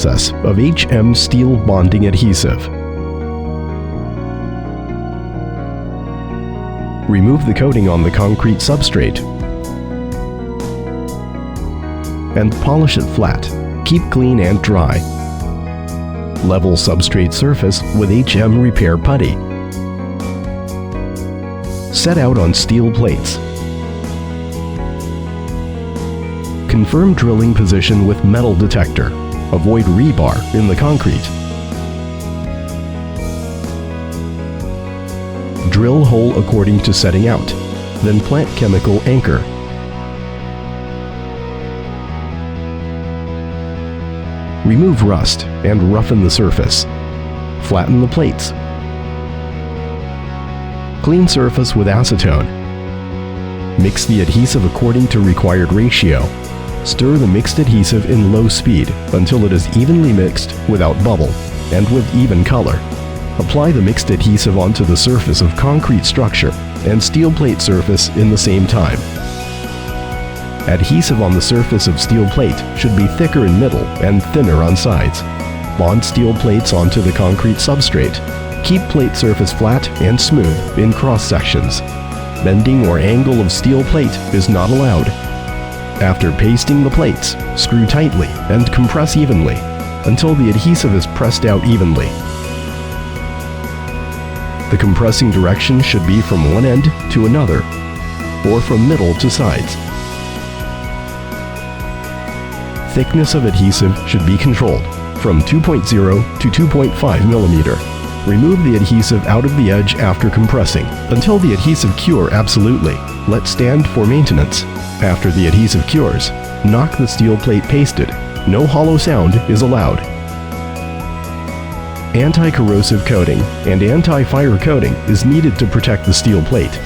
process of HM steel bonding adhesive. Remove the coating on the concrete substrate and polish it flat. Keep clean and dry. Level substrate surface with HM Repair Putty. Set out on steel plates. Confirm drilling position with metal detector. Avoid rebar in the concrete. Drill hole according to setting out, then plant chemical anchor. Remove rust and roughen the surface. Flatten the plates. Clean surface with acetone. Mix the adhesive according to required ratio. Stir the mixed adhesive in low speed until it is evenly mixed without bubble and with even color. Apply the mixed adhesive onto the surface of concrete structure and steel plate surface in the same time. Adhesive on the surface of steel plate should be thicker in middle and thinner on sides. Bond steel plates onto the concrete substrate. Keep plate surface flat and smooth in cross sections. Bending or angle of steel plate is not allowed. After pasting the plates, screw tightly and compress evenly until the adhesive is pressed out evenly. The compressing direction should be from one end to another, or from middle to sides. Thickness of adhesive should be controlled from 2.0 to 2.5 millimeter. Remove the adhesive out of the edge after compressing until the adhesive cure absolutely. Let stand for maintenance. After the adhesive cures, knock the steel plate pasted. No hollow sound is allowed. Anti-corrosive coating and anti-fire coating is needed to protect the steel plate.